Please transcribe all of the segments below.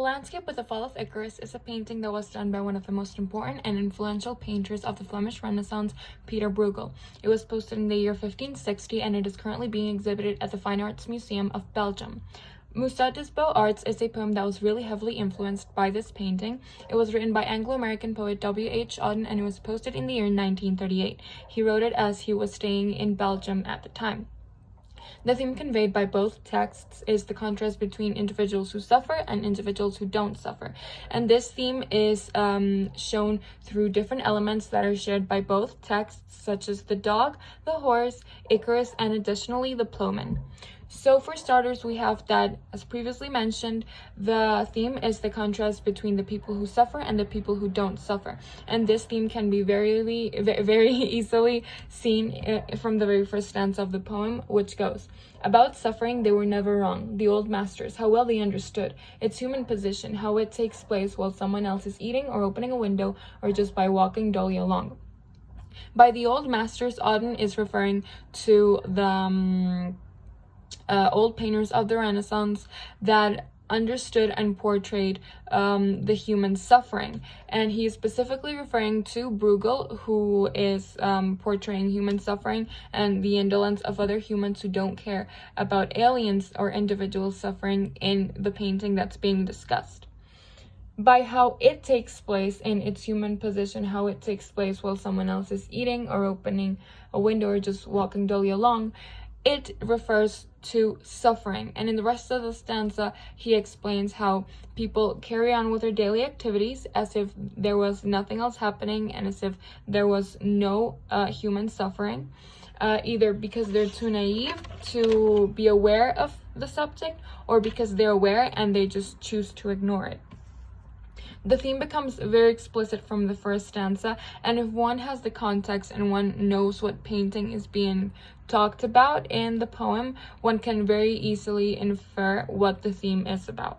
The Landscape with the Fall of Icarus is a painting that was done by one of the most important and influential painters of the Flemish Renaissance, Peter Bruegel. It was posted in the year 1560 and it is currently being exhibited at the Fine Arts Museum of Belgium. Musat des Beaux-Arts is a poem that was really heavily influenced by this painting. It was written by Anglo-American poet W.H. Auden and it was posted in the year 1938. He wrote it as he was staying in Belgium at the time. The theme conveyed by both texts is the contrast between individuals who suffer and individuals who don't suffer. And this theme is shown through different elements that are shared by both texts, such as the dog, the horse, Icarus, and additionally the plowman. So for starters, we have that, as previously mentioned, the theme is the contrast between the people who suffer and the people who don't suffer. And this theme can be very easily seen from the very first stanza of the poem, which goes, "About suffering, they were never wrong. The old masters, how well they understood its human position, how it takes place while someone else is eating or opening a window or just by walking dully along." By the old masters, Auden is referring to the old painters of the Renaissance that understood and portrayed the human suffering, and he is specifically referring to Bruegel, who is portraying human suffering and the indolence of other humans who don't care about aliens or individuals suffering in the painting that's being discussed. By how it takes place in its human position, how it takes place while someone else is eating or opening a window or just walking dully along, it refers to suffering. And in the rest of the stanza, he explains how people carry on with their daily activities as if there was nothing else happening and as if there was no human suffering, either because they're too naive to be aware of the subject or because they're aware and they just choose to ignore it. The theme becomes very explicit from the first stanza, and if one has the context and one knows what painting is being talked about in the poem, one can very easily infer what the theme is about.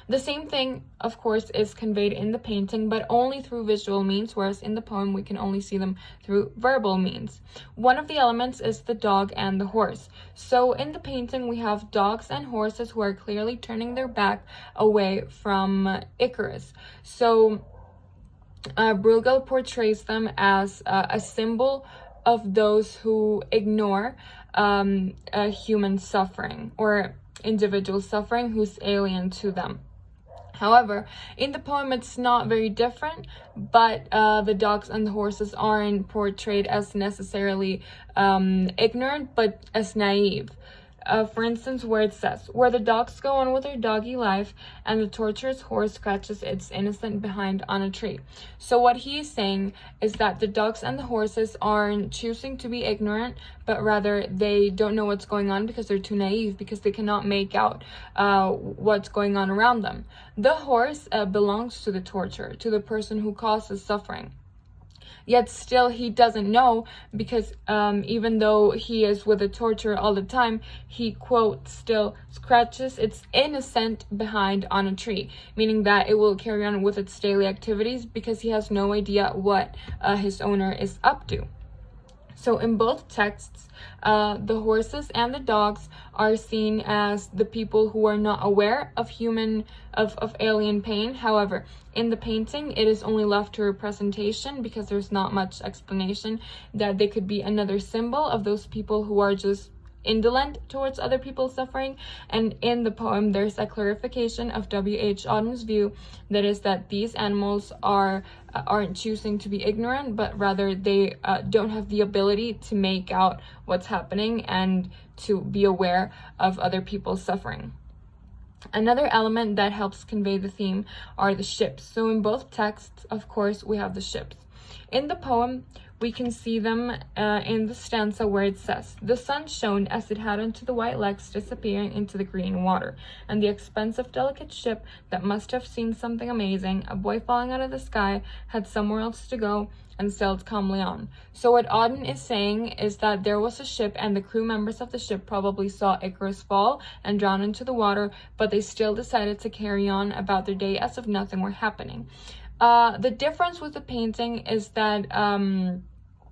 The same thing, of course, is conveyed in the painting, but only through visual means, whereas in the poem we can only see them through verbal means. One of the elements is the dog and the horse. So in the painting we have dogs and horses who are clearly turning their back away from Icarus. So Bruegel portrays them as a symbol of those who ignore human suffering or individual suffering who's alien to them. However, in the poem, it's not very different, but the dogs and the horses aren't portrayed as necessarily ignorant, but as naive. For instance, where it says, "Where the dogs go on with their doggy life and the tortuous horse scratches its innocent behind on a tree." So what he's saying is that the dogs and the horses aren't choosing to be ignorant, but rather they don't know what's going on because they're too naive, because they cannot make out what's going on around them. The horse belongs to the torturer, to the person who causes suffering. Yet still he doesn't know, because even though he is with the torturer all the time, he, quote, still scratches its innocent behind on a tree, meaning that it will carry on with its daily activities because he has no idea what his owner is up to. So in both texts, the horses and the dogs are seen as the people who are not aware of alien pain. However, in the painting, it is only left to representation because there's not much explanation that they could be another symbol of those people who are just indolent towards other people's suffering. And in the poem, there's a clarification of W.H. Auden's view, that is that these animals aren't choosing to be ignorant, but rather they don't have the ability to make out what's happening and to be aware of other people's suffering. Another element that helps convey the theme are the ships. So in both texts, of course, we have the ships. In the poem, we can see them in the stanza where it says, "The sun shone as it had onto the white legs disappearing into the green water, and the expensive, delicate ship that must have seen something amazing, a boy falling out of the sky, had somewhere else to go, and sailed calmly on." So what Auden is saying is that there was a ship, and the crew members of the ship probably saw Icarus fall and drown into the water, but they still decided to carry on about their day as if nothing were happening. The difference with the painting is that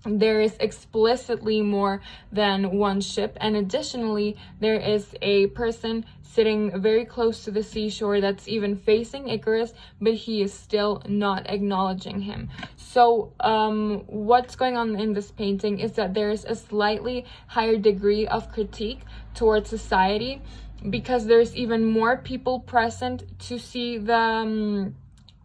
there is explicitly more than one ship, and additionally there is a person sitting very close to the seashore that's even facing Icarus, but he is still not acknowledging him. So what's going on in this painting is that there's a slightly higher degree of critique towards society, because there's even more people present to see the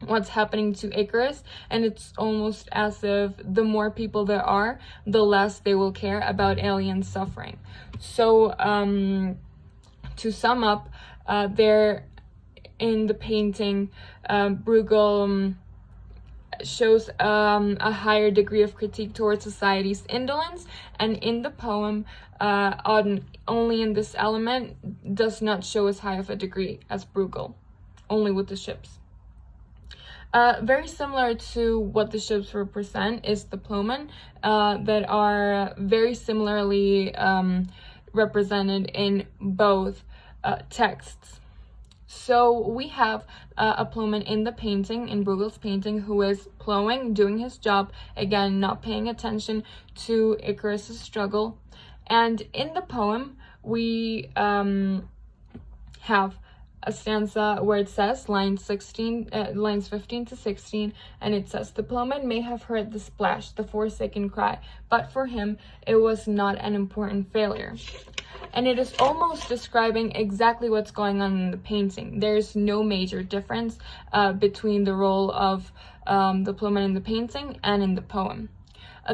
what's happening to Icarus, and it's almost as if the more people there are, the less they will care about aliens suffering. So to sum up, there in the painting, Bruegel shows a higher degree of critique towards society's indolence, and in the poem, only in this element, does not show as high of a degree as Bruegel, only with the ships. Very similar to what the ships represent is the ploughman, that are very similarly represented in both texts. So we have a ploughman in the painting, in Bruegel's painting, who is ploughing, doing his job, again, not paying attention to Icarus's struggle. And in the poem, we have a stanza where it says, lines 15 to 16, and it says, "The ploughman may have heard the splash, the forsaken cry, but for him it was not an important failure." And it is almost describing exactly what's going on in the painting. There's no major difference between the role of the ploughman in the painting and in the poem.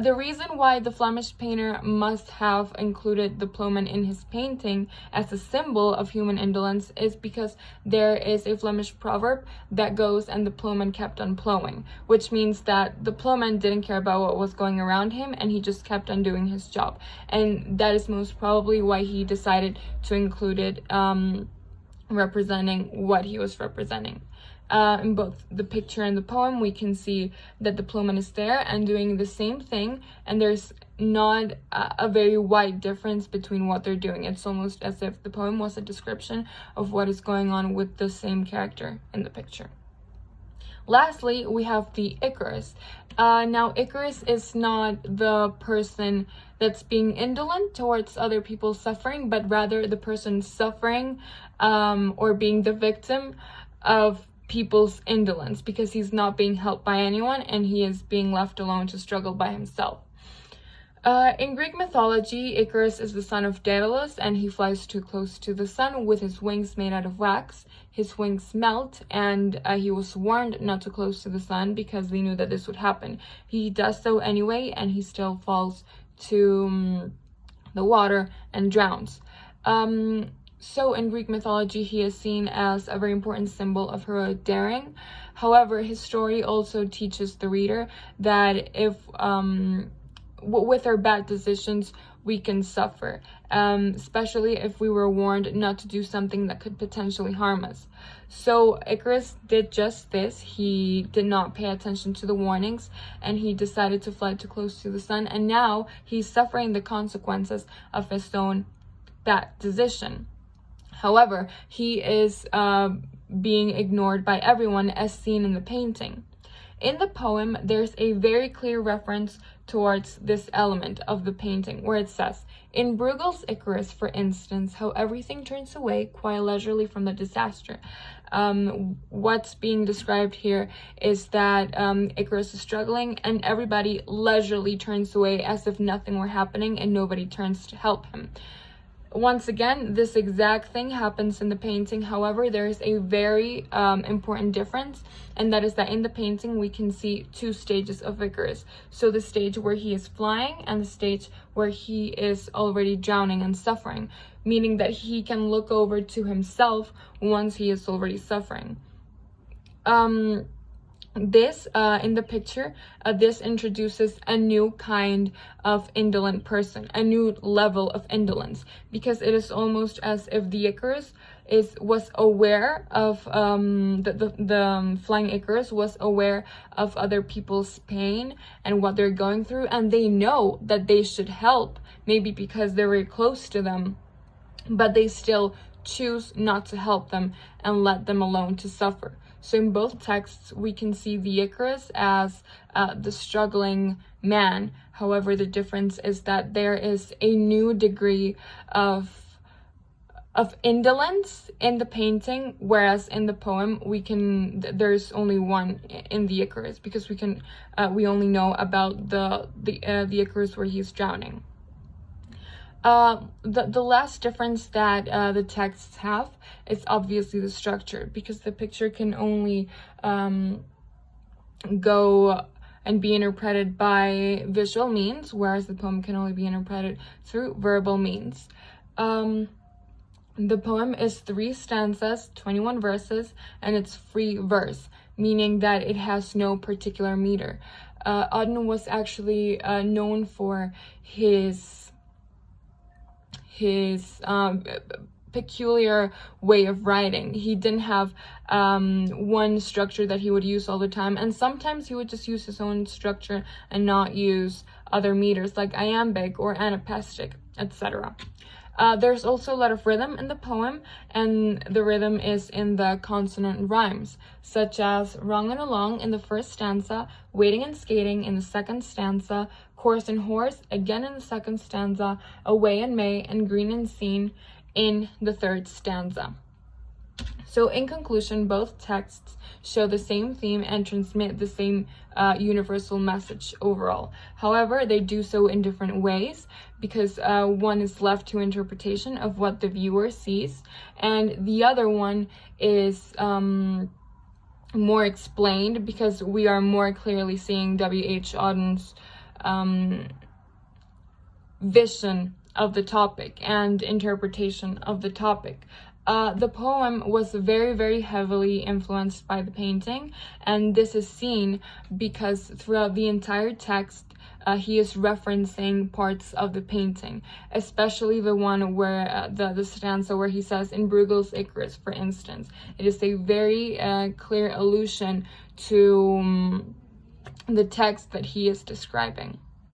The reason why the Flemish painter must have included the ploughman in his painting as a symbol of human indolence is because there is a Flemish proverb that goes, "and the ploughman kept on ploughing," which means that the ploughman didn't care about what was going around him, and he just kept on doing his job. And that is most probably why he decided to include it, representing what he was representing. In both the picture and the poem, we can see that the ploughman is there and doing the same thing, and there's not a very wide difference between what they're doing. It's almost as if the poem was a description of what is going on with the same character in the picture. Lastly, we have the Icarus. Now, Icarus is not the person that's being indolent towards other people's suffering, but rather the person suffering or being the victim of people's indolence, because he's not being helped by anyone and he is being left alone to struggle by himself. In Greek mythology, Icarus is the son of Daedalus, and he flies too close to the sun with his wings made out of wax. His wings melt, and he was warned not to close to the sun because they knew that this would happen. He does so anyway, and he still falls to the water and drowns. So in Greek mythology, he is seen as a very important symbol of heroic daring. However, his story also teaches the reader that if with our bad decisions, we can suffer, especially if we were warned not to do something that could potentially harm us. So Icarus did just this. He did not pay attention to the warnings, and he decided to fly too close to the sun, and now he's suffering the consequences of his own bad decision. However, he is being ignored by everyone, as seen in the painting. In the poem, there's a very clear reference towards this element of the painting, where it says, "In Bruegel's Icarus, for instance, how everything turns away quite leisurely from the disaster." What's being described here is that Icarus is struggling, and everybody leisurely turns away as if nothing were happening, and nobody turns to help him. Once again, this exact thing happens in the painting. However, there is a very important difference, and that is that in the painting we can see two stages of Icarus. So the stage where he is flying and the stage where he is already drowning and suffering, meaning that he can look over to himself once he is already suffering. This in the picture, this introduces a new kind of indolent person, a new level of indolence, because it is almost as if the Icarus was aware of the flying Icarus was aware of other people's pain and what they're going through, and they know that they should help, maybe because they're very close to them, but they still choose not to help them and let them alone to suffer. So in both texts, we can see the Icarus as the struggling man. However, the difference is that there is a new degree of indolence in the painting, whereas in the poem there's only one in the Icarus, because we only know about the Icarus where he's drowning. The last difference that the texts have is obviously the structure, because the picture can only go and be interpreted by visual means, whereas the poem can only be interpreted through verbal means. The poem is 3 stanzas, 21 verses, and it's free verse, meaning that it has no particular meter. Auden was actually known for his peculiar way of writing. He didn't have one structure that he would use all the time, and sometimes he would just use his own structure and not use other meters like iambic or anapestic, etc. There's also a lot of rhythm in the poem, and the rhythm is in the consonant rhymes, such as wrong and along in the first stanza, waiting and skating in the second stanza, horse and horse again in the second stanza, away and may, and green and seen in the third stanza. So in conclusion, both texts show the same theme and transmit the same universal message overall. However, they do so in different ways, because one is left to interpretation of what the viewer sees, and the other one is more explained, because we are more clearly seeing W.H. Auden's vision of the topic and interpretation of the topic. The poem was very, very heavily influenced by the painting, and this is seen because throughout the entire text, he is referencing parts of the painting, especially the one where the stanza where he says, in Bruegel's Icarus, for instance. It is a very clear allusion to the text that he is describing.